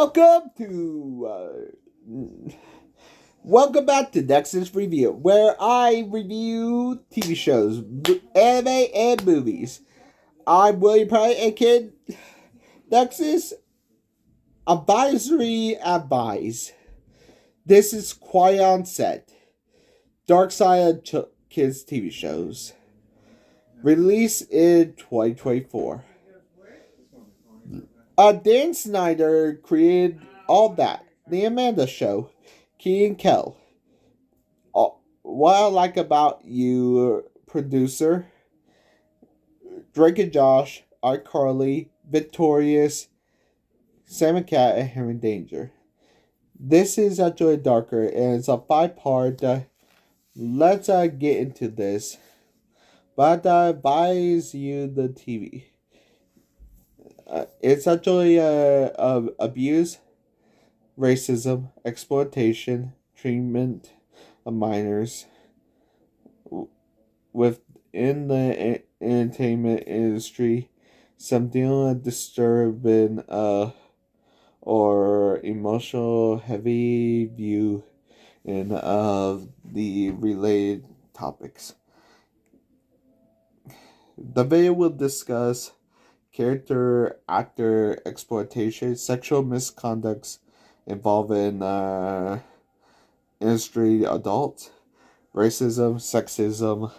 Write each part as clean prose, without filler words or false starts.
Welcome welcome back to Nexus Review, where I review TV shows, anime, and movies. I'm William Prouty, and kid Nexus Advisory Advise. This is Quiet on Set. Dark Side of Kids TV shows. Released in 2024. Dan Snyder created All That, The Amanda Show, Kenan Kel. What I Like About You, producer, Drake and Josh, iCarly, Victorious, Sam and Cat, and Henry Danger. This is actually darker, and it's a 5-part. Let's get into this. But I advise you the TV. It's actually abuse, racism, exploitation, treatment of minors within the entertainment industry, some dealing with disturbing or emotional heavy view of the related topics. The video will discuss character actor exploitation, sexual misconducts involving industry adults, racism, sexism,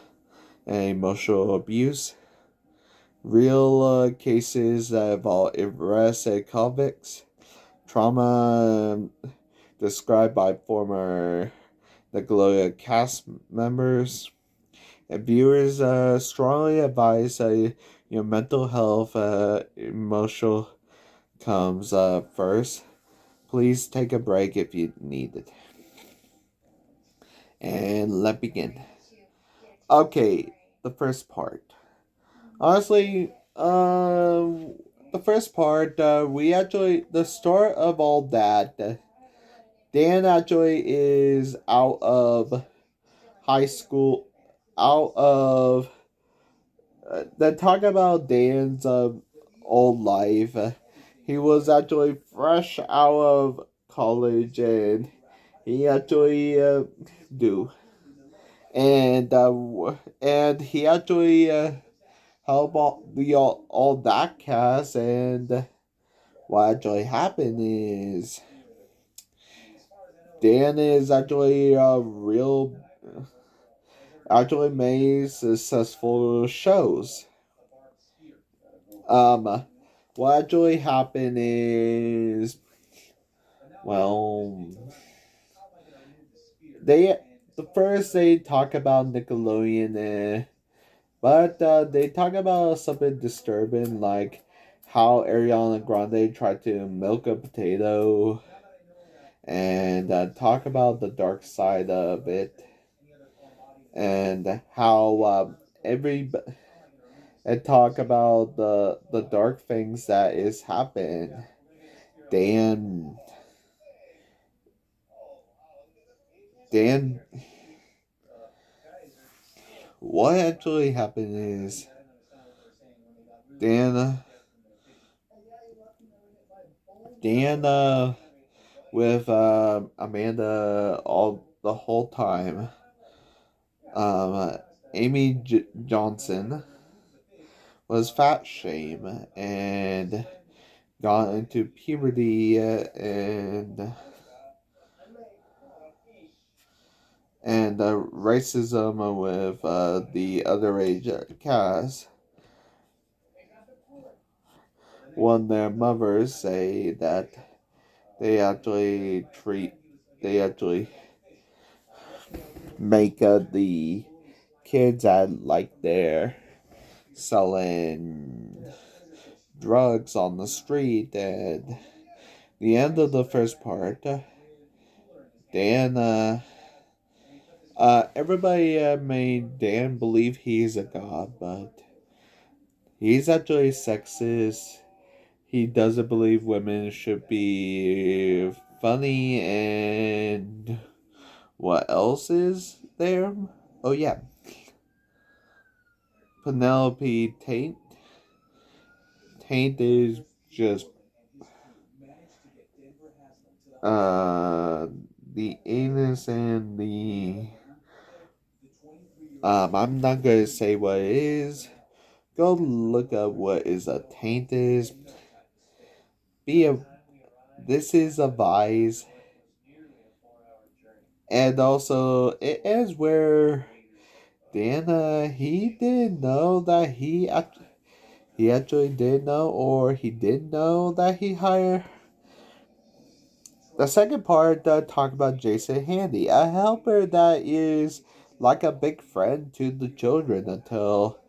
and emotional abuse, real cases that involve arrests and convicts, trauma described by former Nickelodeon cast members, and viewers strongly advise your mental health, emotional comes first. Please take a break if you need it. And let's begin. Okay, the first part. Honestly, the first part, the start of All That, Dan actually is out of high school, out of, they talk about Dan's old life. He was actually fresh out of college, and he actually and he actually helped all that cast. And what actually happened is Dan is actually actually made successful shows. What actually happened is, well, they talk about Nickelodeon, but they talk about something disturbing, like how Ariana Grande tried to milk a potato, and talk about the dark side of it, and how and talk about the dark things that is happening. Dan Dan what actually happened is Dan with Amanda all the whole time. Amy Johnson was fat shame and got into puberty, and racism with the underage cast. When their mothers say that they actually make the kids act like they're selling drugs on the street. And the end of the first part, Dan everybody made Dan believe he's a god, but he's actually sexist. He doesn't believe women should be funny. And what else is there? Oh yeah, Penelope Taint. Taint is just uh, the anus and the I'm not gonna say what it is. Go look up what is a taint is. Be a This is a vice, and also it is where Dana he didn't know that he actually did know, or he did know that he hired. The second part talk about Jason Handy, a helper that is like a big friend to the children until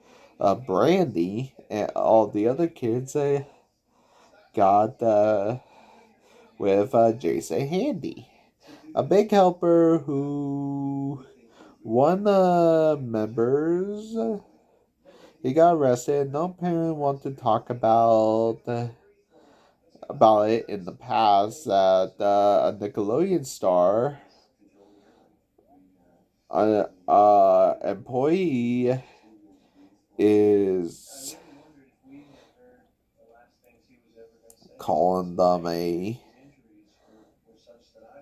Brandy and all the other kids got with Jason Handy. A big helper who one members he got arrested. No parent want to talk about it in the past that a Nickelodeon star, employee is calling them a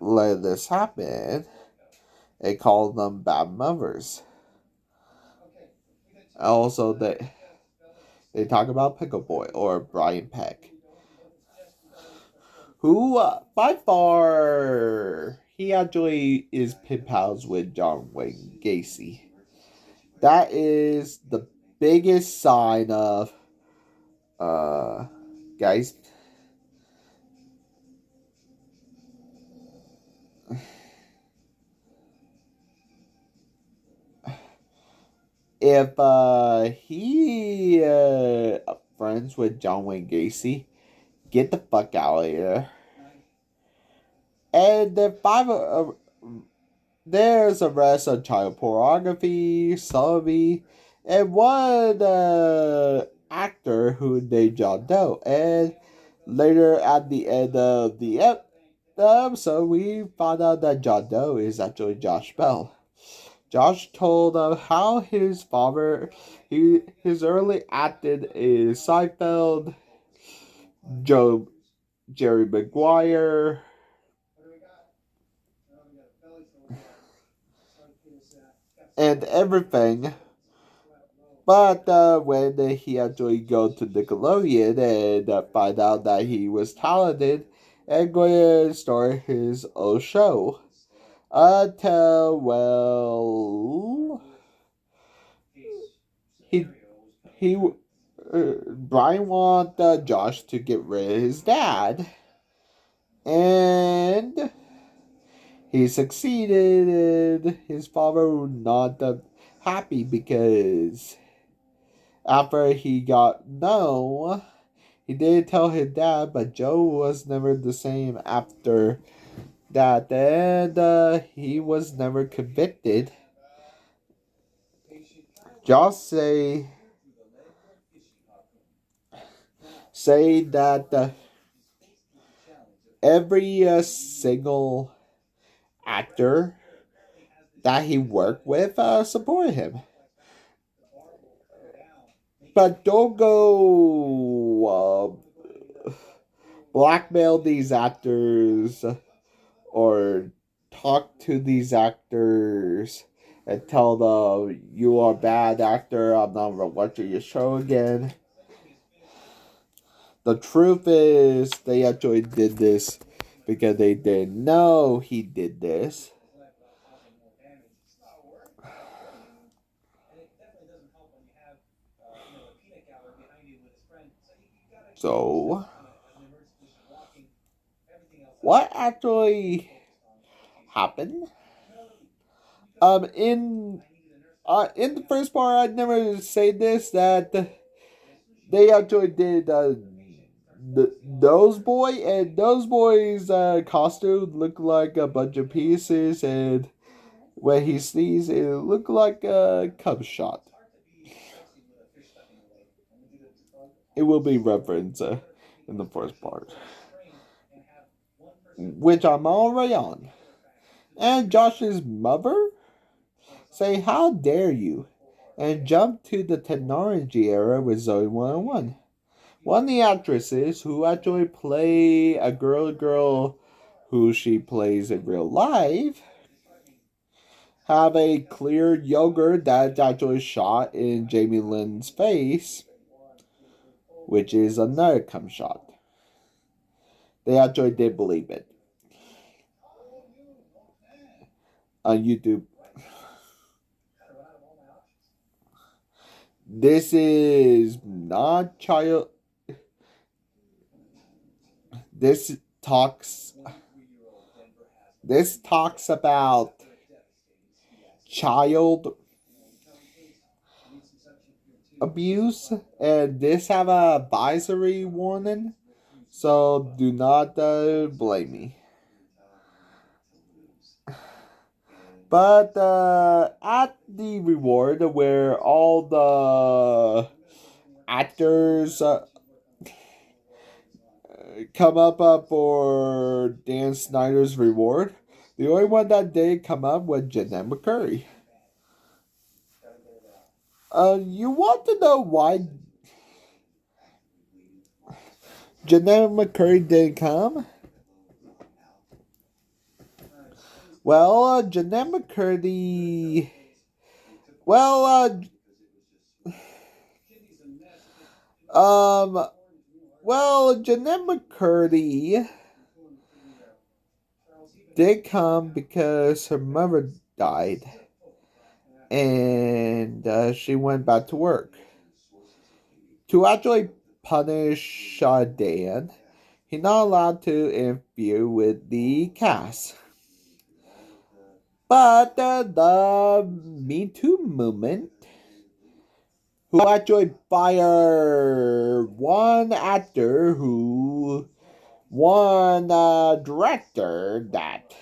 let this happen. They call them bad mothers. Also, they talk about Pickle Boy or Brian Peck, who by far he actually is pen pals with John Wayne Gacy. That is the biggest sign of guys. If he friends with John Wayne Gacy, get the fuck out of here. And there's arrests on child pornography, sodomy, and one actor who named John Doe. And later at the end of the episode, we found out that John Doe is actually Josh Bell. Josh told how his father, his early acting is Seinfeld, Jerry Maguire, and everything. But when he actually go to Nickelodeon and find out that he was talented and going to start his own show, until he he Brian want Josh to get rid of his dad, and he succeeded. And his father was not happy because after he got no, he did tell his dad, but Joe was never the same after that, and he was never convicted. Just say that every single actor that he worked with supported him. But don't go blackmail these actors or talk to these actors and tell them you are a bad actor, I'm not gonna watch your show again. The truth is they actually did this because they didn't know he did this. So what actually happened? In the first part, I'd never say this that they actually did those boy, and those boys' costume looked like a bunch of pieces, and when he sneezed, it looked like a cum shot. It will be referenced in the first part, which I'm already on. And Josh's mother say, "How dare you?" and jump to the technology era with Zoe 101. One of the actresses who actually play a girl who she plays in real life, have a clear yogurt that's actually shot in Jamie Lynn's face, which is another cum shot. They actually did believe it. On YouTube. This is not child. This talks about child abuse, and this have a advisory warning, so do not blame me. But at the reward, where all the actors come up for Dan Snyder's reward, the only one that did come up was Jeanette McCurry. You want to know why Jeanette McCurry didn't come? Well, Jeanette McCurdy. Well, Jeanette McCurdy did come because her mother died, and she went back to work. To actually punish Dan, he's not allowed to interfere with the cast. But the Me Too movement, who actually fired one actor one director that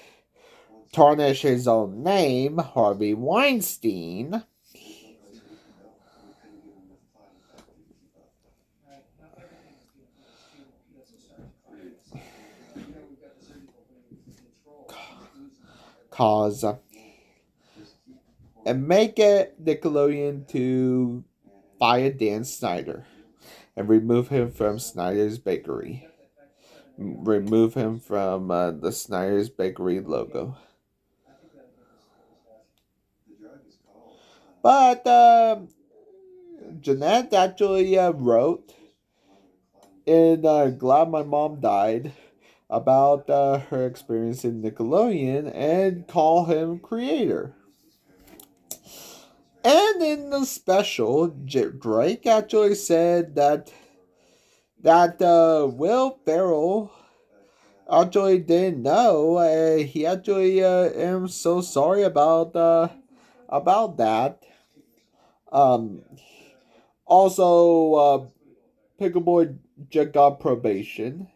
tarnished his own name, Harvey Weinstein. Cause and make it Nickelodeon to fire Dan Snyder and remove him from Snyder's Bakery. Remove him from the Snyder's Bakery logo. But Jeanette actually wrote in Glad My Mom Died about her experience in Nickelodeon and call him creator. And in the special, Drake actually said that Will Ferrell actually didn't know. He actually am so sorry about that. Also, Pickleboy just got probation.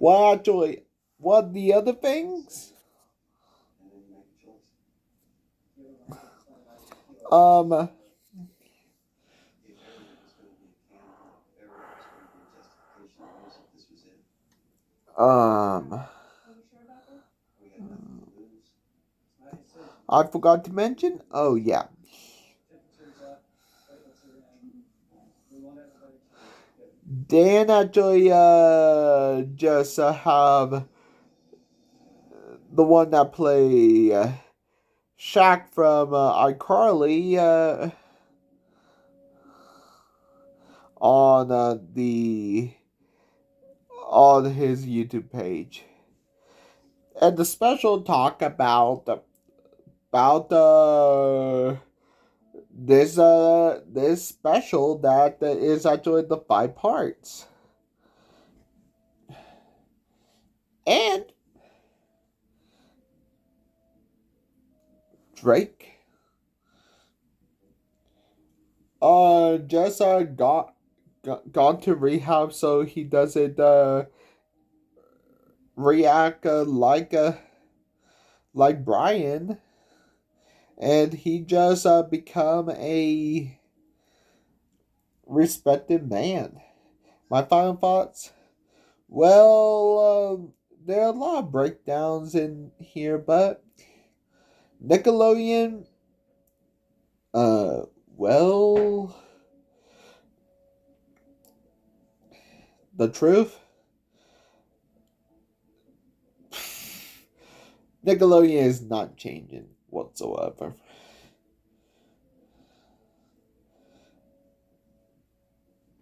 Well, actually, what the other things? I forgot to mention. Oh yeah. Dan actually just have the one that play Shaq from iCarly on his YouTube page, and the special talk about this special that is actually the 5 parts. And Drake just gone to rehab so he doesn't react like Brian, and he just become a respected man. My final thoughts? Well, there are a lot of breakdowns in here, but Nickelodeon Uh, well, the truth, Nickelodeon is not changing whatsoever.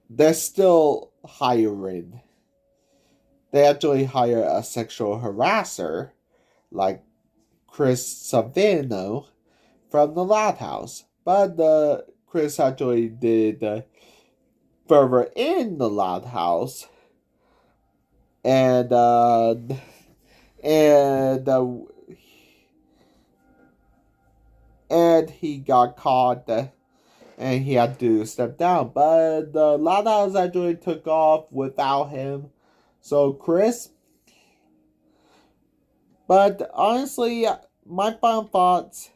They're still hiring. They actually hire a sexual harasser like Chris Savino from the Loud House. But Chris actually did further in the Loud House, and and uh, and he got caught, and he had to step down. But the Loud House actually took off without him. So Chris. But honestly, my final thoughts: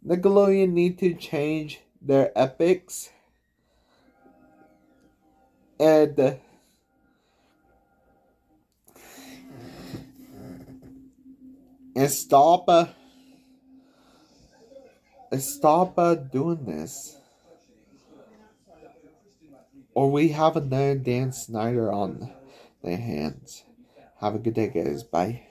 Nickelodeon need to change their epics and stop doing this, or we have another Dan Snyder on their hands. Have a good day, guys. Bye.